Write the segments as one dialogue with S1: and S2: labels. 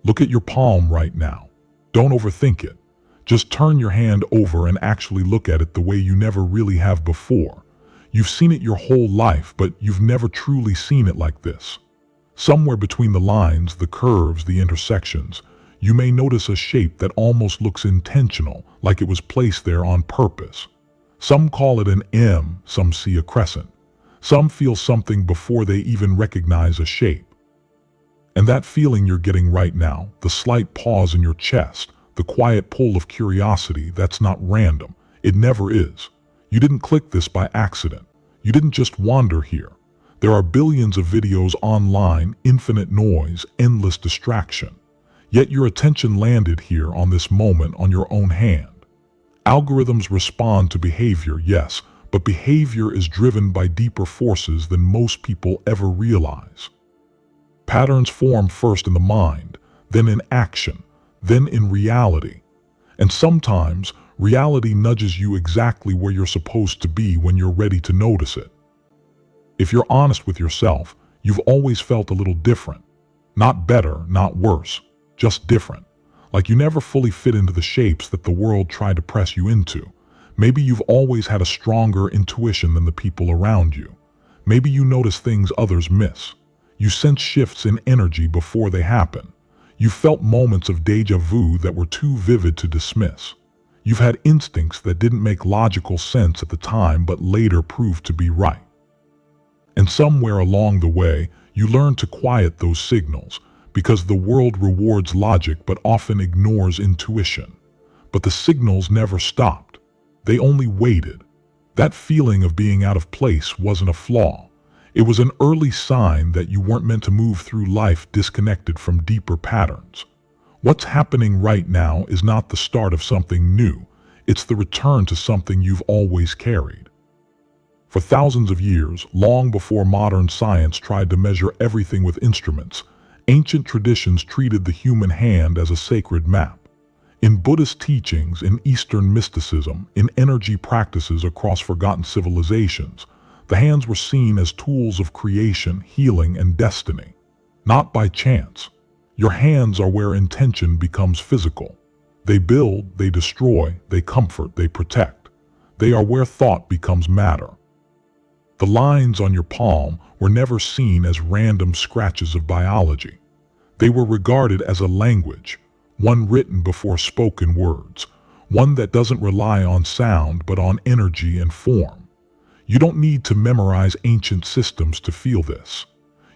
S1: Look at your palm right now. Don't overthink it. Just turn your hand over and actually look at it the way you never really have before. You've seen it your whole life, but you've never truly seen it like this. Somewhere between the lines, the curves, the intersections, you may notice a shape that almost looks intentional, like it was placed there on purpose. Some call it an M, some see a crescent. Some feel something before they even recognize a shape. And that feeling you're getting right now, the slight pause in your chest, the quiet pull of curiosity, that's not random. It never is. You didn't click this by accident. You didn't just wander here. There are billions of videos online, infinite noise, endless distraction. Yet your attention landed here on this moment on your own hand. Algorithms respond to behavior, yes, but behavior is driven by deeper forces than most people ever realize. Patterns form first in the mind, then in action, then in reality. And sometimes, reality nudges you exactly where you're supposed to be when you're ready to notice it. If you're honest with yourself, you've always felt a little different. Not better, not worse, just different. Like you never fully fit into the shapes that the world tried to press you into. Maybe you've always had a stronger intuition than the people around you. Maybe you notice things others miss. You sense shifts in energy before they happen. You felt moments of déjà vu that were too vivid to dismiss. You've had instincts that didn't make logical sense at the time but later proved to be right. And somewhere along the way, you learn to quiet those signals, because the world rewards logic but often ignores intuition. But the signals never stopped. They only waited. That feeling of being out of place wasn't a flaw. It was an early sign that you weren't meant to move through life disconnected from deeper patterns. What's happening right now is not the start of something new. It's the return to something you've always carried. For thousands of years, long before modern science tried to measure everything with instruments, ancient traditions treated the human hand as a sacred map. In Buddhist teachings, in Eastern mysticism, in energy practices across forgotten civilizations, the hands were seen as tools of creation, healing, and destiny. Not by chance. Your hands are where intention becomes physical. They build, they destroy, they comfort, they protect. They are where thought becomes matter. The lines on your palm were never seen as random scratches of biology. They were regarded as a language, one written before spoken words, one that doesn't rely on sound but on energy and form. You don't need to memorize ancient systems to feel this.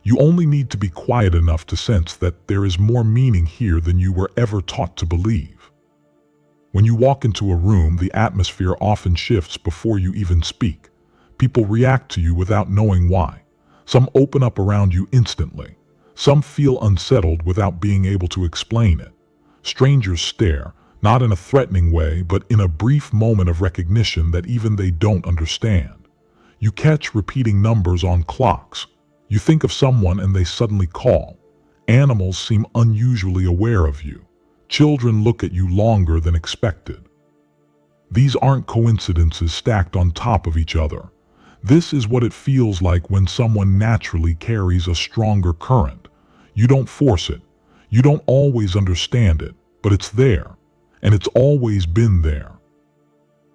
S1: You only need to be quiet enough to sense that there is more meaning here than you were ever taught to believe. When you walk into a room, the atmosphere often shifts before you even speak. People react to you without knowing why. Some open up around you instantly. Some feel unsettled without being able to explain it. Strangers stare, not in a threatening way, but in a brief moment of recognition that even they don't understand. You catch repeating numbers on clocks. You think of someone and they suddenly call. Animals seem unusually aware of you. Children look at you longer than expected. These aren't coincidences stacked on top of each other. This is what it feels like when someone naturally carries a stronger current. You don't force it. You don't always understand it, but it's there, and it's always been there.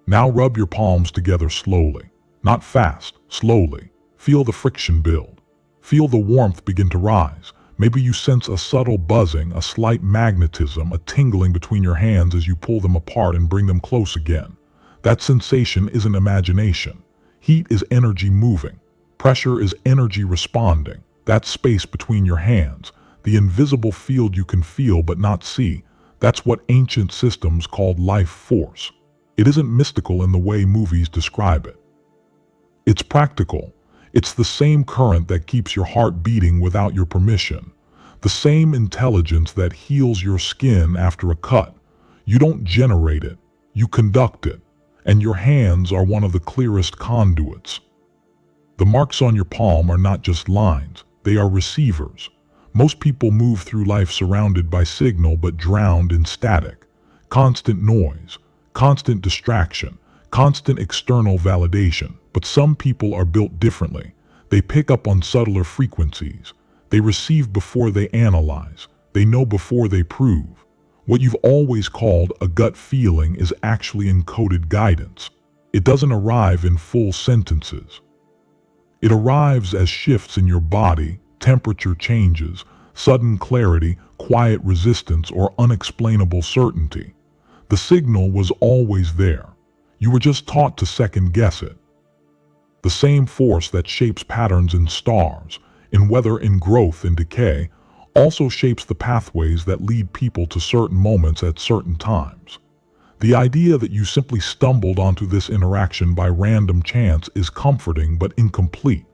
S1: Now rub your palms together slowly. Not fast, slowly. Feel the friction build. Feel the warmth begin to rise. Maybe you sense a subtle buzzing, a slight magnetism, a tingling between your hands as you pull them apart and bring them close again. That sensation isn't imagination. Heat is energy moving. Pressure is energy responding. That space between your hands, the invisible field you can feel but not see, that's what ancient systems called life force. It isn't mystical in the way movies describe it. It's practical. It's the same current that keeps your heart beating without your permission. The same intelligence that heals your skin after a cut. You don't generate it, you conduct it. And your hands are one of the clearest conduits. The marks on your palm are not just lines, they are receivers. Most people move through life surrounded by signal but drowned in static. Constant noise, constant distraction, constant external validation. But some people are built differently. They pick up on subtler frequencies. They receive before they analyze. They know before they prove. What you've always called a gut feeling is actually encoded guidance. It doesn't arrive in full sentences. It arrives as shifts in your body, temperature changes, sudden clarity, quiet resistance, or unexplainable certainty. The signal was always there. You were just taught to second-guess it. The same force that shapes patterns in stars, in weather, in growth, in decay, also shapes the pathways that lead people to certain moments at certain times. The idea that you simply stumbled onto this interaction by random chance is comforting but incomplete.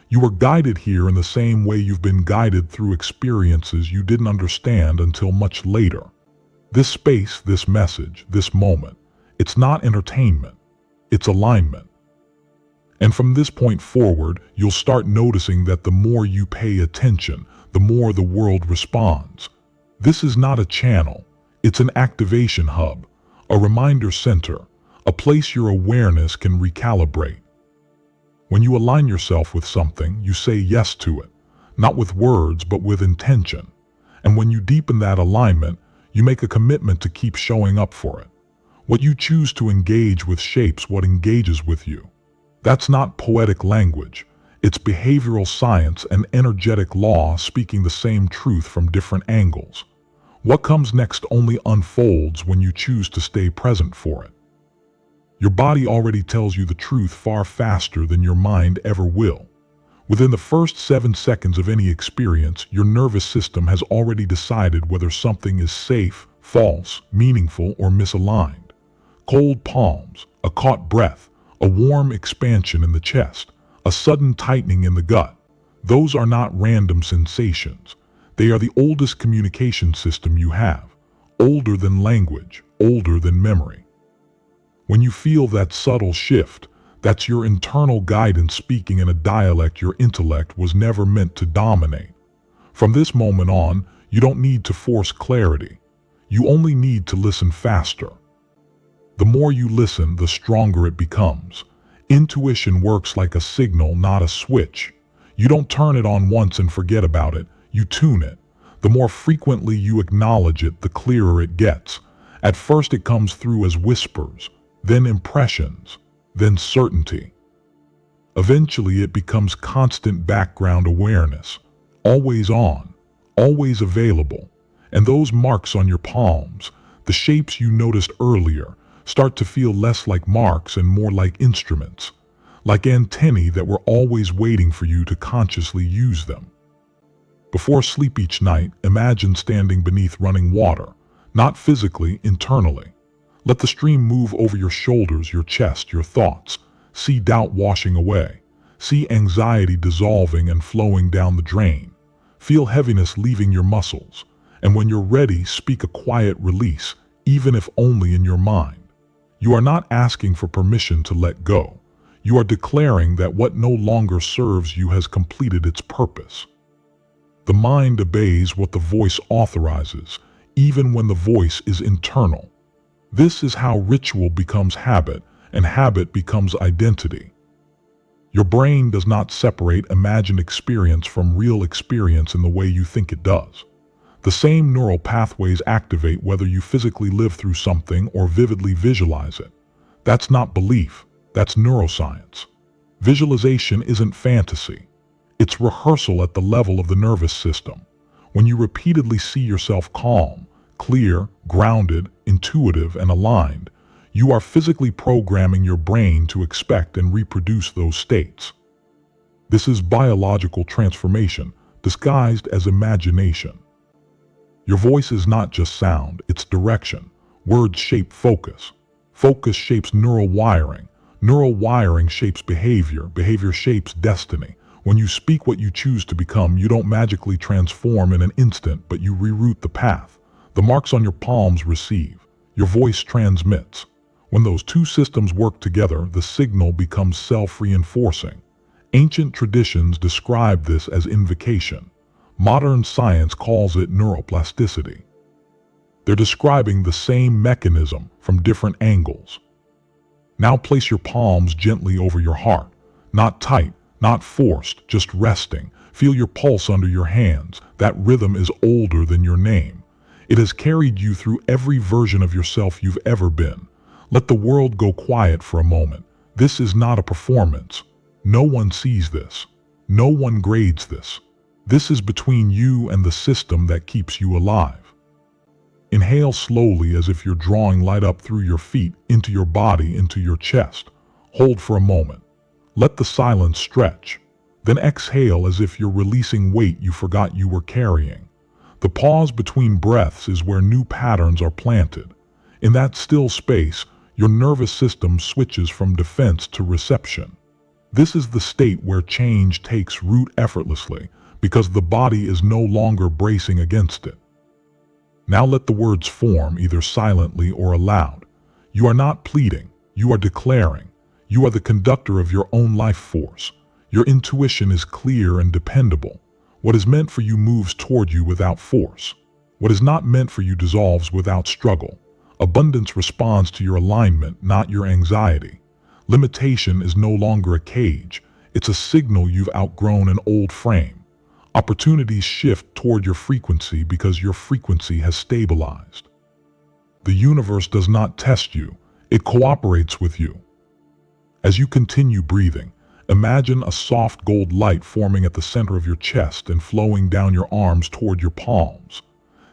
S1: You were guided here in the same way you've been guided through experiences you didn't understand until much later. This space, this message, this moment, it's not entertainment, it's alignment. And from this point forward, you'll start noticing that the more you pay attention, the more the world responds. This is not a channel, it's an activation hub, a reminder center, a place your awareness can recalibrate. When you align yourself with something, you say yes to it, not with words but with intention. And when you deepen that alignment, you make a commitment to keep showing up for it. What you choose to engage with shapes what engages with you. That's not poetic language. It's behavioral science and energetic law speaking the same truth from different angles. What comes next only unfolds when you choose to stay present for it. Your body already tells you the truth far faster than your mind ever will. Within the first 7 seconds of any experience, your nervous system has already decided whether something is safe, false, meaningful, or misaligned. Cold palms, a caught breath, a warm expansion in the chest, a sudden tightening in the gut. Those are not random sensations. They are the oldest communication system you have, older than language, older than memory. When you feel that subtle shift, that's your internal guidance speaking in a dialect your intellect was never meant to dominate. From this moment on, you don't need to force clarity. You only need to listen faster. The more you listen, the stronger it becomes. Intuition works like a signal, not a switch. You don't turn it on once and forget about it. You tune it. The more frequently you acknowledge it, the clearer it gets. At first it comes through as whispers, then impressions, then certainty. Eventually it becomes constant background awareness, always on, always available. And those marks on your palms, the shapes you noticed earlier, start to feel less like marks and more like instruments, like antennae that were always waiting for you to consciously use them. Before sleep each night, imagine standing beneath running water, not physically, internally. Let the stream move over your shoulders, your chest, your thoughts. See doubt washing away. See anxiety dissolving and flowing down the drain. Feel heaviness leaving your muscles. And when you're ready, speak a quiet release, even if only in your mind. You are not asking for permission to let go. You are declaring that what no longer serves you has completed its purpose. The mind obeys what the voice authorizes, even when the voice is internal. This is how ritual becomes habit, and habit becomes identity. Your brain does not separate imagined experience from real experience in the way you think it does. The same neural pathways activate whether you physically live through something or vividly visualize it. That's not belief, that's neuroscience. Visualization isn't fantasy. It's rehearsal at the level of the nervous system. When you repeatedly see yourself calm, clear, grounded, intuitive, and aligned, you are physically programming your brain to expect and reproduce those states. This is biological transformation, disguised as imagination. Your voice is not just sound, it's direction. Words shape focus. Focus shapes neural wiring. Neural wiring shapes behavior. Behavior shapes destiny. When you speak what you choose to become, you don't magically transform in an instant, but you reroute the path. The marks on your palms receive. Your voice transmits. When those two systems work together, the signal becomes self-reinforcing. Ancient traditions describe this as invocation. Modern science calls it neuroplasticity. They're describing the same mechanism from different angles. Now place your palms gently over your heart, not tight, Not forced, just resting. Feel your pulse under your hands. That rhythm is older than your name. It has carried you through every version of yourself you've ever been. Let the world go quiet for a moment. This is not a performance. No one sees this. No one grades this. This is between you and the system that keeps you alive. Inhale slowly as if you're drawing light up through your feet, into your body, into your chest. Hold for a moment. Let the silence stretch. Then exhale as if you're releasing weight you forgot you were carrying. The pause between breaths is where new patterns are planted. In that still space, your nervous system switches from defense to reception. This is the state where change takes root effortlessly, because the body is no longer bracing against it. Now let the words form, either silently or aloud. You are not pleading, you are declaring. You are the conductor of your own life force. Your intuition is clear and dependable. What is meant for you moves toward you without force. What is not meant for you dissolves without struggle. Abundance responds to your alignment, not your anxiety. Limitation is no longer a cage. It's a signal you've outgrown an old frame. Opportunities shift toward your frequency because your frequency has stabilized. The universe does not test you, it cooperates with you. As you continue breathing, imagine a soft gold light forming at the center of your chest and flowing down your arms toward your palms.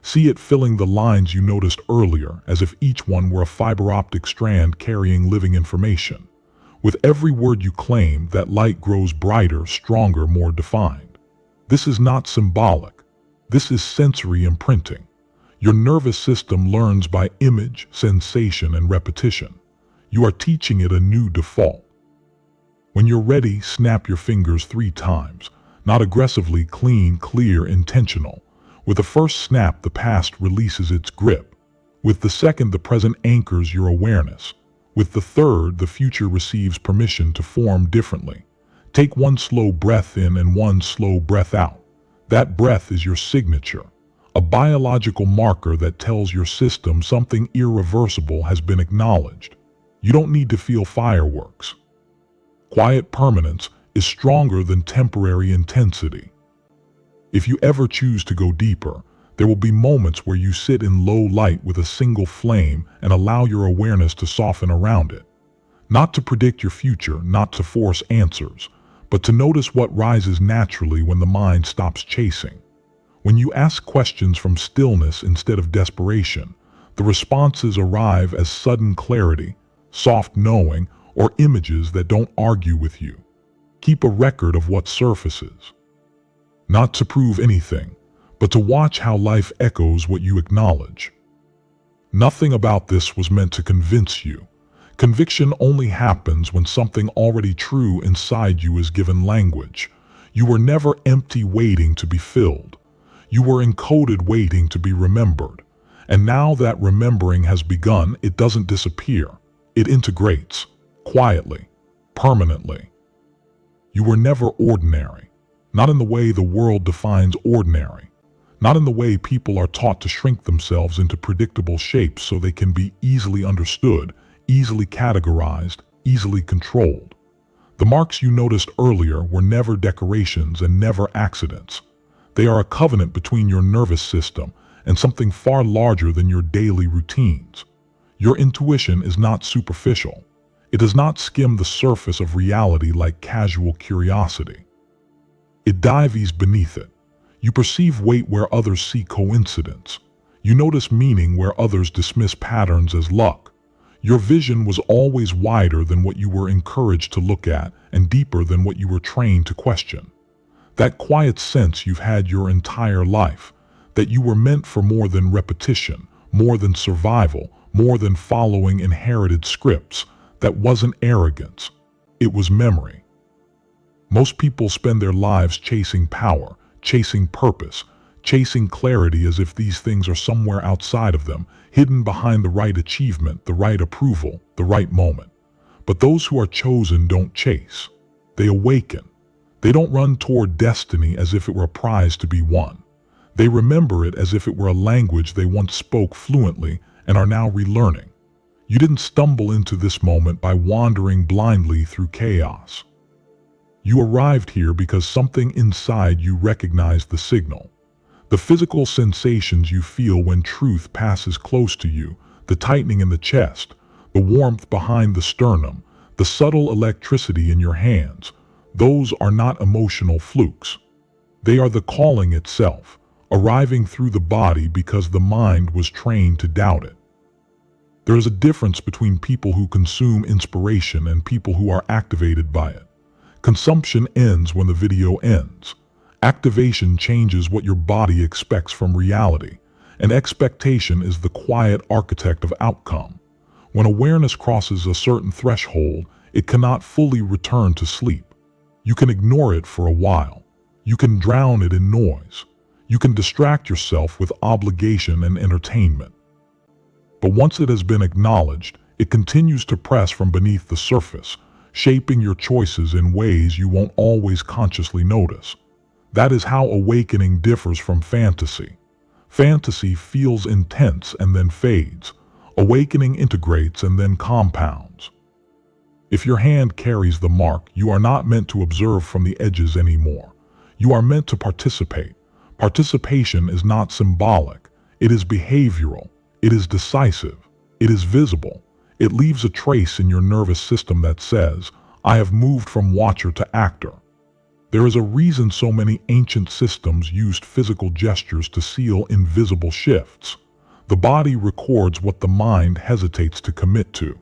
S1: See it filling the lines you noticed earlier, as if each one were a fiber optic strand carrying living information. With every word you claim, that light grows brighter, stronger, more defined. This is not symbolic. This is sensory imprinting. Your nervous system learns by image, sensation, and repetition. You are teaching it a new default. When you're ready, snap your fingers 3 times. Not aggressively, clean, clear, intentional. With the first snap, the past releases its grip. With the second, the present anchors your awareness. With the third, the future receives permission to form differently. Take 1 slow breath in and 1 slow breath out. That breath is your signature, a biological marker that tells your system something irreversible has been acknowledged. You don't need to feel fireworks. Quiet permanence is stronger than temporary intensity. If you ever choose to go deeper, there will be moments where you sit in low light with a single flame and allow your awareness to soften around it. Not to predict your future, not to force answers, but to notice what rises naturally when the mind stops chasing. When you ask questions from stillness instead of desperation, the responses arrive as sudden clarity, soft knowing, or images that don't argue with you. Keep a record of what surfaces. Not to prove anything, but to watch how life echoes what you acknowledge. Nothing about this was meant to convince you. Conviction only happens when something already true inside you is given language. You were never empty waiting to be filled. You were encoded waiting to be remembered. And now that remembering has begun, it doesn't disappear. It integrates, quietly, permanently. You were never ordinary, not in the way the world defines ordinary, not in the way people are taught to shrink themselves into predictable shapes so they can be easily understood, easily categorized, easily controlled. The marks you noticed earlier were never decorations and never accidents. They are a covenant between your nervous system and something far larger than your daily routines. Your intuition is not superficial. It does not skim the surface of reality like casual curiosity. It dives beneath it. You perceive weight where others see coincidence. You notice meaning where others dismiss patterns as luck. Your vision was always wider than what you were encouraged to look at and deeper than what you were trained to question. That quiet sense you've had your entire life, that you were meant for more than repetition, more than survival, more than following inherited scripts, that wasn't arrogance. It was memory. Most people spend their lives chasing power, chasing purpose, chasing clarity as if these things are somewhere outside of them, hidden behind the right achievement, the right approval, the right moment. But those who are chosen don't chase. They awaken. They don't run toward destiny as if it were a prize to be won. They remember it as if it were a language they once spoke fluently and are now relearning. You didn't stumble into this moment by wandering blindly through chaos. You arrived here because something inside you recognized the signal. The physical sensations you feel when truth passes close to you, the tightening in the chest, the warmth behind the sternum, the subtle electricity in your hands, those are not emotional flukes. They are the calling itself, arriving through the body because the mind was trained to doubt it. There is a difference between people who consume inspiration and people who are activated by it. Consumption ends when the video ends. Activation changes what your body expects from reality, and expectation is the quiet architect of outcome. When awareness crosses a certain threshold, it cannot fully return to sleep. You can ignore it for a while. You can drown it in noise. You can distract yourself with obligation and entertainment. But once it has been acknowledged, it continues to press from beneath the surface, shaping your choices in ways you won't always consciously notice. That is how awakening differs from fantasy. Fantasy feels intense and then fades. Awakening integrates and then compounds. If your hand carries the mark, you are not meant to observe from the edges anymore. You are meant to participate. Participation is not symbolic. It is behavioral. It is decisive. It is visible. It leaves a trace in your nervous system that says, I have moved from watcher to actor. There is a reason so many ancient systems used physical gestures to seal invisible shifts. The body records what the mind hesitates to commit to.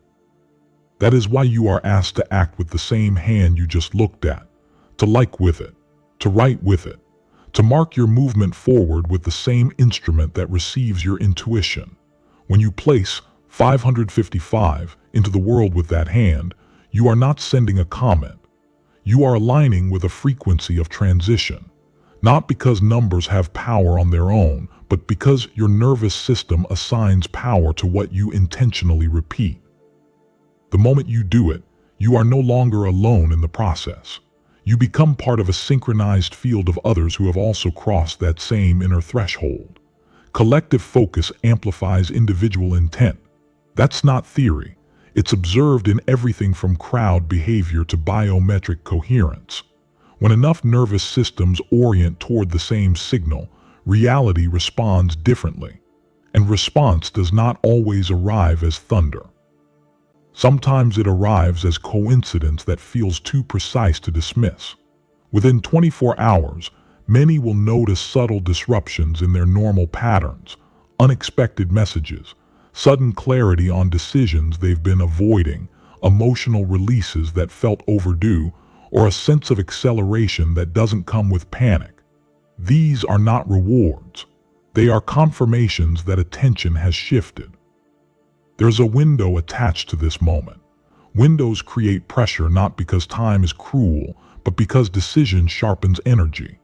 S1: That is why you are asked to act with the same hand you just looked at, to like with it, to write with it, to mark your movement forward with the same instrument that receives your intuition. When you place 555 into the world with that hand, you are not sending a comment. You are aligning with a frequency of transition, not because numbers have power on their own, but because your nervous system assigns power to what you intentionally repeat. The moment you do it, you are no longer alone in the process. You become part of a synchronized field of others who have also crossed that same inner threshold. Collective focus amplifies individual intent. That's not theory. It's observed in everything from crowd behavior to biometric coherence. When enough nervous systems orient toward the same signal, reality responds differently. And response does not always arrive as thunder. Sometimes it arrives as coincidence that feels too precise to dismiss. Within 24 hours, many will notice subtle disruptions in their normal patterns, unexpected messages, sudden clarity on decisions they've been avoiding, emotional releases that felt overdue, or a sense of acceleration that doesn't come with panic. These are not rewards. They are confirmations that attention has shifted. There's a window attached to this moment. Windows create pressure not because time is cruel, but because decision sharpens energy.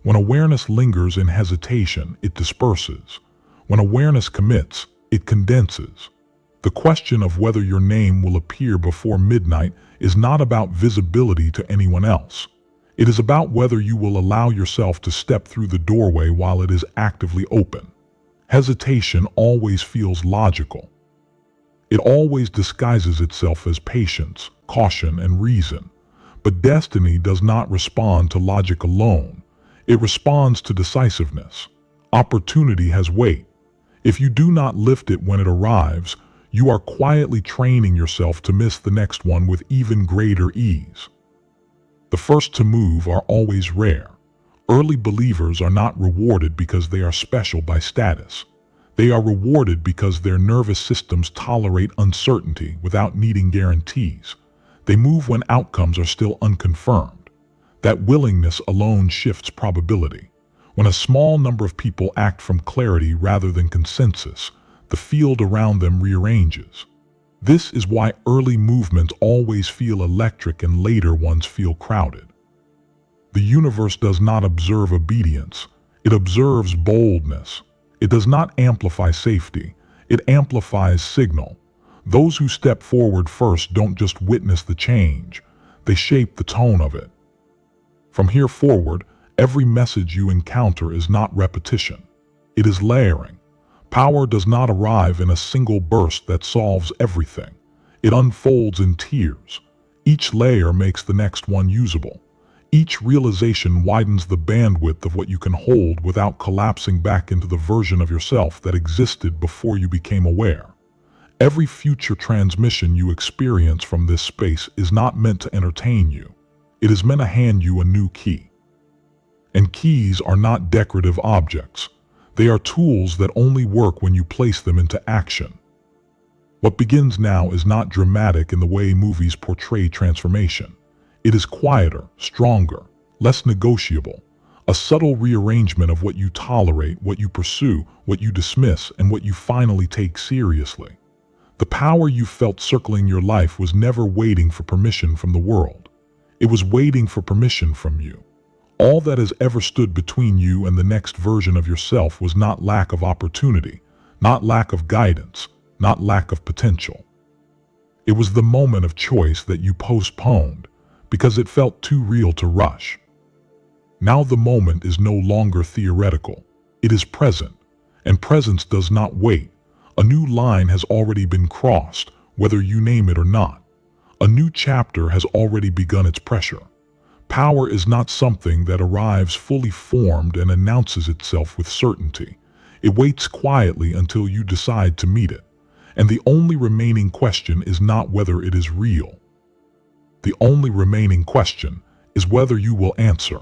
S1: When awareness lingers in hesitation, it disperses. When awareness commits, it condenses. The question of whether your name will appear before midnight is not about visibility to anyone else. It is about whether you will allow yourself to step through the doorway while it is actively open. Hesitation always feels logical. It always disguises itself as patience, caution, and reason. But destiny does not respond to logic alone. It responds to decisiveness. Opportunity has weight. If you do not lift it when it arrives, you are quietly training yourself to miss the next one with even greater ease. The first to move are always rare. Early believers are not rewarded because they are special by status. They are rewarded because their nervous systems tolerate uncertainty without needing guarantees. They move when outcomes are still unconfirmed. That willingness alone shifts probability. When a small number of people act from clarity rather than consensus, the field around them rearranges. This is why early movements always feel electric and later ones feel crowded. The universe does not observe obedience. It observes boldness. It does not amplify safety. It amplifies signal. Those who step forward first don't just witness the change. They shape the tone of it. From here forward, every message you encounter is not repetition. It is layering. Power does not arrive in a single burst that solves everything. It unfolds in tiers. Each layer makes the next one usable. Each realization widens the bandwidth of what you can hold without collapsing back into the version of yourself that existed before you became aware. Every future transmission you experience from this space is not meant to entertain you. It is meant to hand you a new key. And keys are not decorative objects. They are tools that only work when you place them into action. What begins now is not dramatic in the way movies portray transformation. It is quieter, stronger, less negotiable, a subtle rearrangement of what you tolerate, what you pursue, what you dismiss, and what you finally take seriously. The power you felt circling your life was never waiting for permission from the world. It was waiting for permission from you. All that has ever stood between you and the next version of yourself was not lack of opportunity, not lack of guidance, not lack of potential. It was the moment of choice that you postponed because it felt too real to rush. Now the moment is no longer theoretical. It is present, and presence does not wait. A new line has already been crossed, whether you name it or not. A new chapter has already begun its pressure. Power is not something that arrives fully formed and announces itself with certainty. It waits quietly until you decide to meet it. And the only remaining question is not whether it is real. The only remaining question is whether you will answer.